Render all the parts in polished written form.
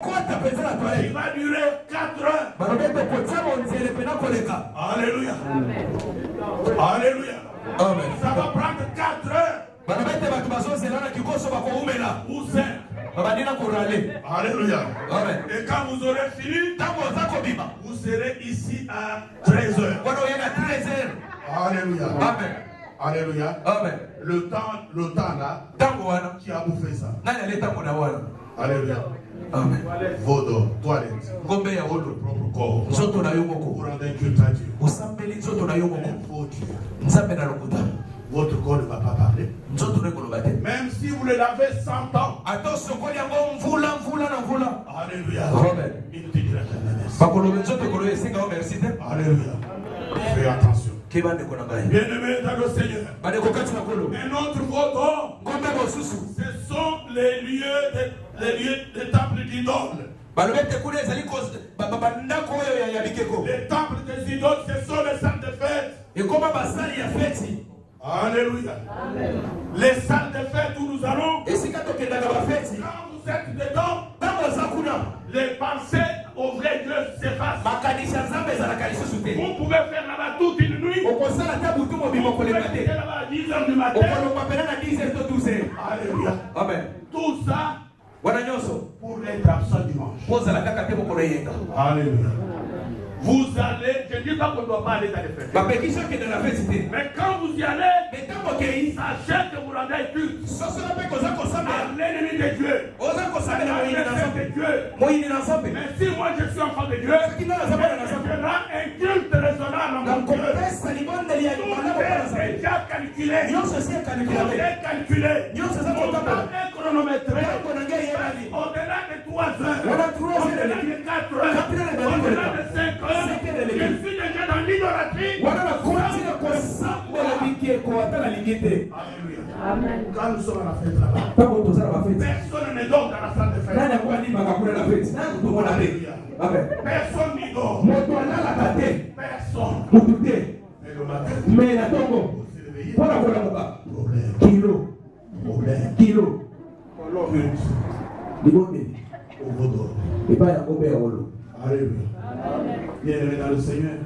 Il va durer 4 heures. Alléluia. Alléluia. Amen. Ça va prendre 4 heures. Ou 5. Alléluia. Amen. Et quand vous aurez fini, vous serez ici à 13 heures. Alléluia. Amen. Alléluia. Amen. Le temps là, qui a bouffé ça. Alléluia. Amen. Vaudor, toilette, votre propre corps. Vous rendez culte à Dieu. Votre corps ne va pas parler. Même si vous le lavez 100 ans. Alléluia. Il te dira merci. Alléluia. Fais attention. Bien-aimé dans le Seigneur. Un autre vaudor, ce sont les lieux des temples d'idoles. Les temples des idoles, ce sont les salles de fête. Alléluia. Les salles de fête où nous allons, quand vous êtes dedans, les pensées au vrai Dieu s'effacent. Vous pouvez faire là-bas toute une nuit. Vous pouvez faire là-bas à 10 heures du matin. Alléluia. Amen. Tout ça pour être absent dimanche. Alléluia. Vous allez, je ne dis pas qu'on ne doit pas aller dans les fêtes. Mais quand vous y allez, sachez que vous rendez culte à l'ennemi de Dieu. Mais si moi je suis enfant de Dieu, je rends un culte raisonnable à mon Dieu. Tout est déjà calculé. Tout est calculé. Tout est chronométré. Au-delà de 3 heures, au-delà de 4 heures, au-delà de 5 heures, je suis déjà dans l'idolâtrie. Amen. Quand nous sommes à la fête là-bas, personne ne dort dans la salle de fête. Personne n'y dort. Personne. Mais le matin, vous vous réveillez. Problème. Au vaudor. Alléluia. Bien-aimés dans le Seigneur,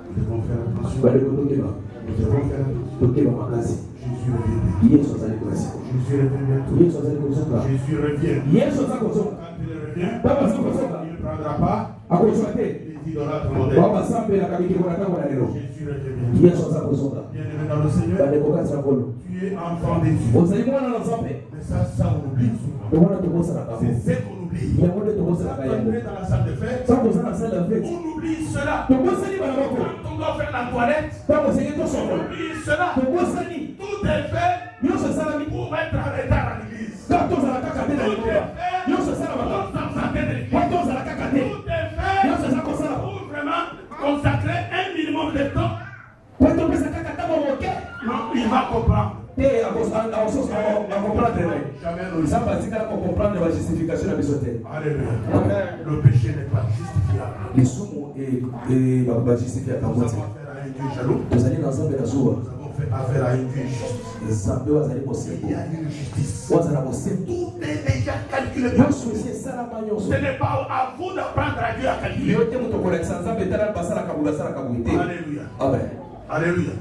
nous devons faire attention. Jésus revient bientôt. Jésus revient. Quand il revient, il ne prendra pas les idolâtres modernes. Jésus revient bientôt. Bien-aimés dans le Seigneur, tu es enfant de Dieu. Mais ça on oublie souvent. C'est ce qu'on oublie. Quand on est dans la salle de fête, on oublie cela. Quand on doit faire la toilette, on oublie cela. Tout est fait pour être en retard à l'église. Tout est fait pour s'absenter de l'église. Tout est fait pour vraiment consacrer un minimum de temps. Non, il va comprendre. Jamais Alléluia. Le péché n'est pas justifiable. Nous avons affaire à un Dieu jaloux. Nous avons affaire à un Dieu juste. Il y a une justice. Tout est déjà calculé. Ce n'est pas à vous d'apprendre à Dieu à calculer. Alléluia. Alléluia.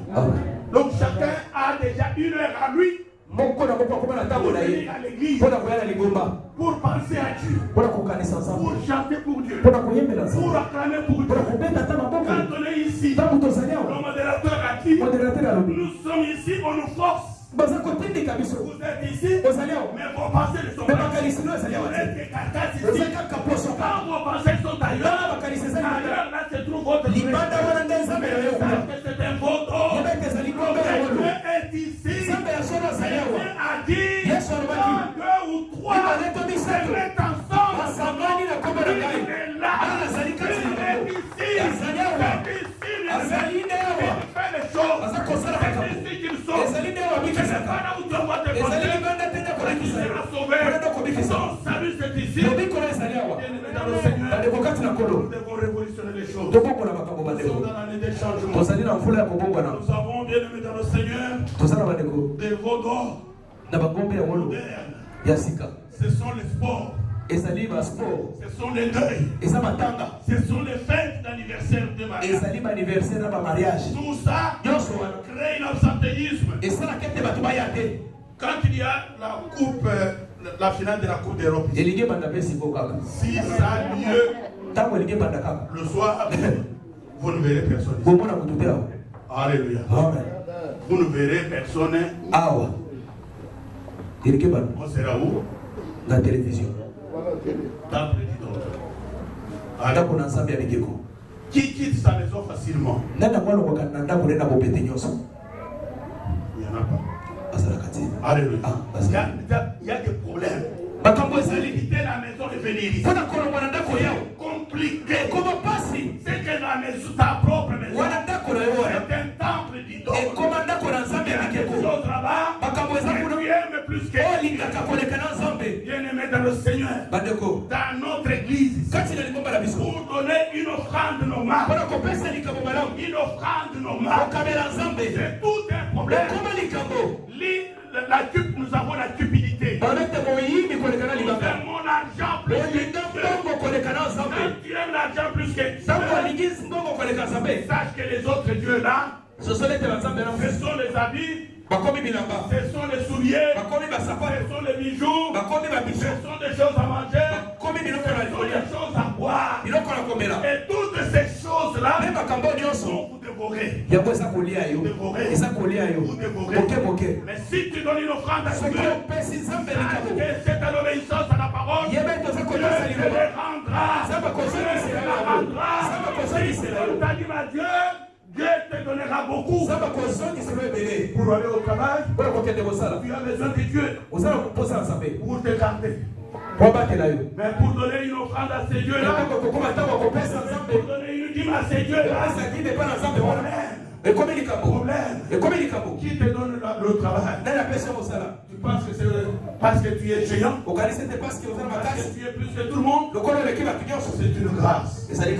Donc chacun a déjà une heure à lui pour venir à l'église, pour penser à Dieu, pour chanter pour Dieu, pour acclamer pour Dieu. Quand on est ici, le modérateur a dit, nous sommes ici, on nous force. Vous êtes ici, mais vos pensées ne sont pas ici. Vous êtes des carcasses ici. Quand vos pensées sont ailleurs, là se trouve votre Dieu. C'est un vaudor. Dieu est ici. Dieu a dit, quand 2 ou 3 se mettent ensemble, il est là. Il est ici. Il fait les choses. C'est ici qu'il sort. C'est pas là où tu dois te porter. Tu seras sauvé. Son salut c'est ici. Dans le Seigneur, nous devons révolutionner les choses. Nous sommes dans l'année des changements. Nous avons, bien aimé dans le Seigneur, des vaudors modernes. Ce sont les sports. Ce sont les deuils. Ce sont les fêtes d'anniversaire de mariage. Tout ça crée un absentéisme. Quand il y a la coupe, la finale de la Coupe d'Europe, si ça a lieu le soir, vous ne verrez personne. Alléluia. Vous ne verrez personne. On sera où? La télévision. Dans le qui quitte sa maison facilement? Il n'y en a pas. Alléluia. Il y a des problèmes. Quitter la maison et venir ici. C'est compliqué. C'est que la maison, ta propre maison, c'est un temple d'idole. Il y a des choses là-bas que tu aimes plus que bien-aimé dans le Seigneur. Dans notre église, pour donner une offrande normale, c'est tout un problème. Nous avons la cupidité. Nous aimons l'argent plus que Dieu. Quand tu aimes l'argent plus que Dieu, sache que les autres dieux là, ce sont les habits, ce sont les souliers, ce sont les bijoux, ce sont des choses à manger, ce sont des choses à boire. Et toutes ces choses-là sont vous dévorer. Mais si tu donnes une offrande à Dieu, sache que c'est à l'obéissance à la parole, Dieu te les rendra. Dieu te donnera beaucoup. Pour aller au travail, tu as besoin de Dieu pour te garder. Mais pour donner une offrande à ces dieux-là, pour donner une dîme à ces dieux-là, problème. Qui te donne le travail? Tu penses que c'est parce que tu es géant? Parce que tu es plus que tout le monde? C'est une grâce. C'est une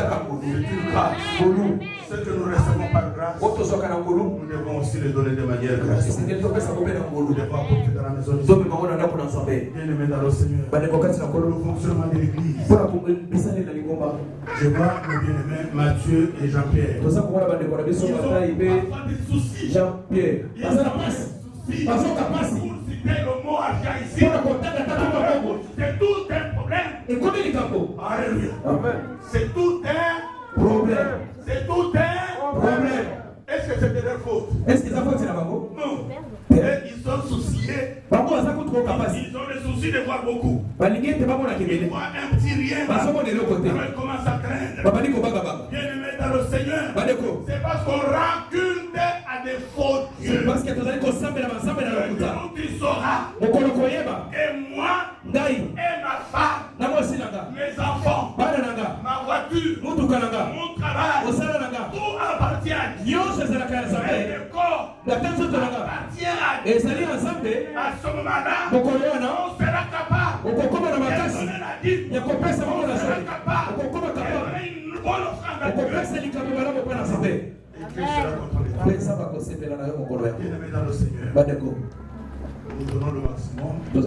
grâce. Ce que nous recevons par grâce, nous devons aussi le donner de manière gracieuse. Nous devons apporter dans la maison de Dieu. Bien-aimé dans le Seigneur, le fonctionnement de l'église. Je vois le bien-aimé Mathieu et Jean-Pierre. Ils ont parfois des soucis. Jean-Pierre. Ils ont des soucis. Pour citer le mot argent ici, c'est tout un problème. Alléluia. C'est tout un problème. C'est tout un problème. Est-ce que c'est de leur faute? Non. Ils sont souciés. Ils ont le souci de voir beaucoup. Ils voient un petit rien. Alors ils commencent à craindre. Bien-aimé dans le Seigneur, c'est parce qu'on rend culte à des faux dieux. Tu sauras. Et moi, et ma femme, mes enfants, ma voiture, mon travail, tout appartient à Dieu. Le corps appartient à Dieu. À ce moment-là, on sera capable de donner la dîme. On sera capable de donner une bonne offrande à Dieu. Et Dieu sera contre les bien-aimés dans le Seigneur. Nous donnons le maximum pour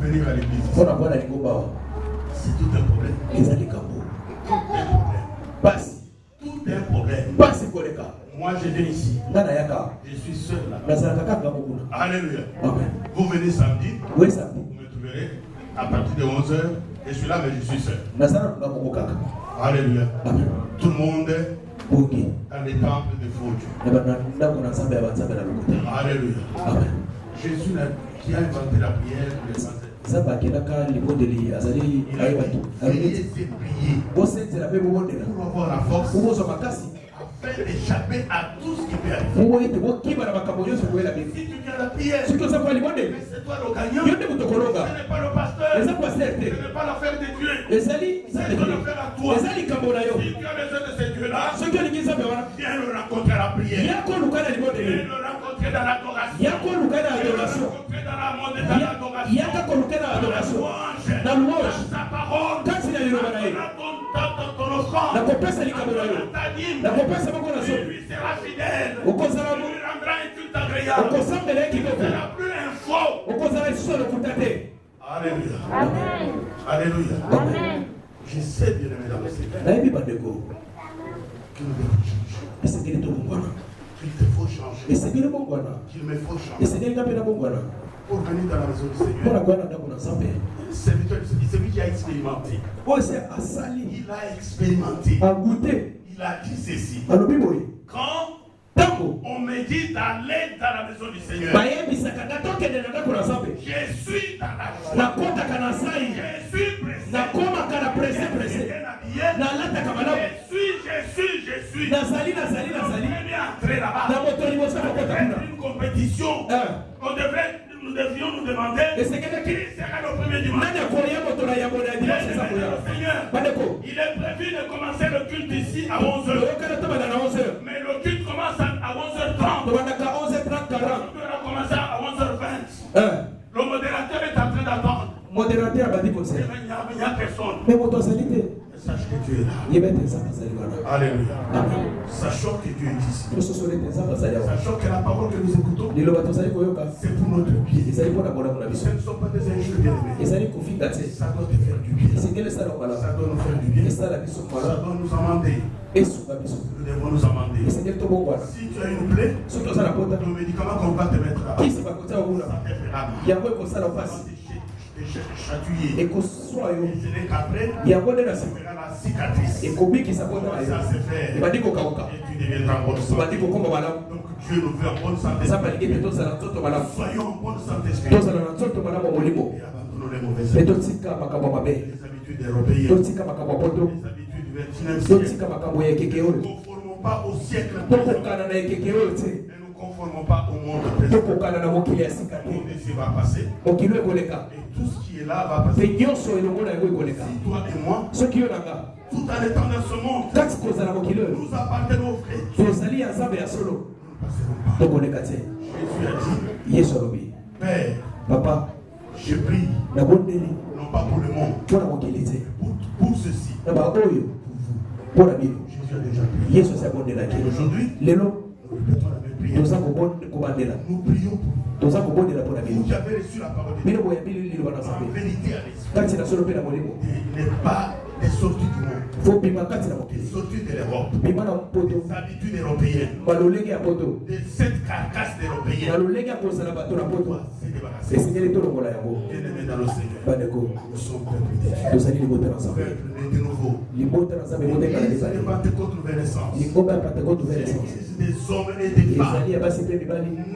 venir à l'église. C'est tout un problème. Tout un problème. Moi je viens ici. Je suis seul là. Alléluia. Vous venez samedi. Vous me trouverez à partir de 11h. Je suis là mais je suis seul. Alléluia. Tout le monde dans les temples de faux dieux. Alléluia. Jésus qui a inventé la prière pour les saints. Il a essayé de prier pour avoir la force afin d'échapper à tout ce qui peut arriver. Si tu viens à la prière, c'est toi le gagnant. Ce n'est pas le pasteur. Ce n'est pas l'affaire de Dieu. C'est ton affaire à toi. Si tu as besoin de ces dieux-là, viens le rencontrer à la prière. Viens le rencontrer dans l'adoration. Viens le rencontrer dans la mode de l'adoration. Dans sa parole. Ton offrande. Lui sera fidèle. Il lui rendra un culte agréable. Il ne sera plus un faux faux. Alléluia. Amen. Alléluia. Amen. Je sais, bien aimé dans le Seigneur, qu'il te faut changer. Qu'il me faut changer. Pour venir dans la maison du Seigneur. C'est lui qui a expérimenté. Il a expérimenté. Il a dit ceci. Quand on me dit d'aller dans la maison du Seigneur, je suis dans la joie. Je suis pressé. Je suis. Entrer là-bas. Une compétition. Nous devions nous demander qui sera le premier dimanche. Il est prévu de commencer le culte ici à 11h. Mais le culte commence à 11h30. On va commencer à 11h20. Le modérateur est en train d'attendre. Il n'y a personne. Sache que tu es là. Alléluia. Sachant que Dieu est ici. Sachant que la parole que nous écoutons, c'est pour notre bien. Ce ne sont pas des injures bien-aimés. Ça doit te faire du bien. Ça doit nous faire du bien. Ça doit nous amender. Nous devons nous amender. Si tu as une plaie, le médicament qu'on va te mettre là, ça te fera mal. Chatouillé. Et ce n'est qu'après, ça fera la cicatrice. Et ça se fait. Et tu deviendras en bonne santé. Donc Dieu nous veut en bonne santé. Soyons en bonne santé spirituelle. Et abandonnons les mauvaises habitudes. Les habitudes européennes. Les habitudes du 21e siècle. Ne nous conformons pas au siècle présent. Ne nous conformons pas au monde présent. Le monde ici va passer. Et tout ce qui est là va passer. Si toi et moi, tout en étant dans ce monde, nous appartenons au Christ. Nous ne passerons pas. Jésus a dit, Père, Papa, je prie, non pas pour le monde, pour ceci, pour vous. Jésus a déjà prié. Aujourd'hui, nous prions pour vous qui avez reçu la parole de Dieu. En vérité à l'esprit. Il n'est pas des sorties du monde. Des sorties de l'Europe. Des habitudes européennes. De cette carcasse d'européens. C'est débarrassé. Bien-aimés dans le Seigneur. Nous sommes peuple de nouveau. L'église de Pentecôte nouvelle naissance. L'église des hommes et des femmes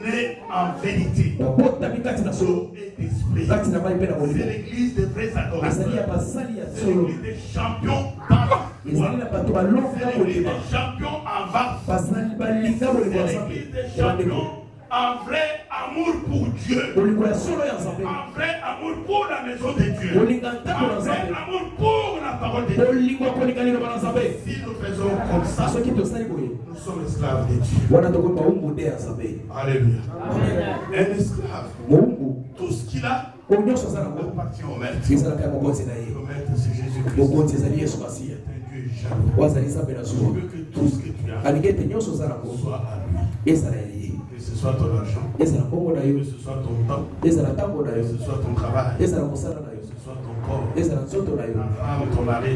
nés en vérité. D'eau et d'esprit. C'est l'église des vrais adorateurs. C'est l'église des champions dans la foi. C'est l'église des champions en vague. C'est l'église des champions en vrai amour pour Dieu. En vrai amour pour la maison de Dieu. En vrai amour pour la parole de Dieu. Si nous faisons comme ça, nous sommes esclaves de Dieu. Alléluia. Un esclave, tout ce qu'il a appartient au maître. Le maître, c'est Jésus-Christ. C'est un Dieu jaloux. Je veux que tout ce que tu as soit à lui. Que ce soit ton argent, que ce soit ton temps, que ce soit ton travail, que ce soit ton corps, ta femme, ton mari,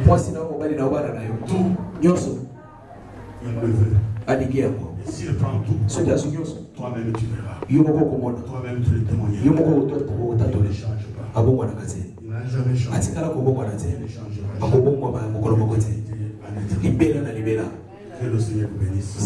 tout, il le veut. Et s'il prend tout, toi-même tu verras. Toi-même tu le témoignes. Il ne change pas. Il n'a jamais changé. Il ne changera pas. Que le Seigneur vous bénisse.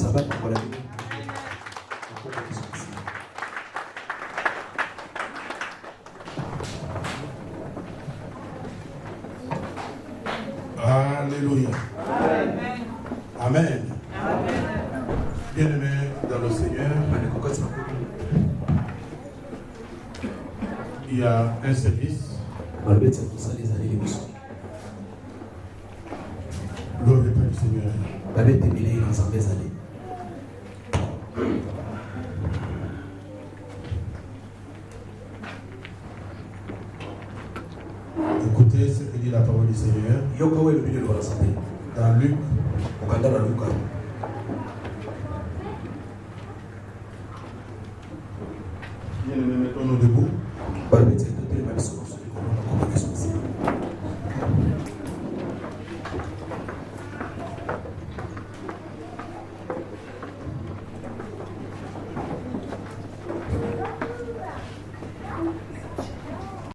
Alléluia. Amen. Bien-aimés dans le Seigneur, il y a un service. Gloire du Seigneur. Écoutez ce que dit la parole du Seigneur dans Luc. Bien-aimés, mettons-nous debout. Bonne appétit.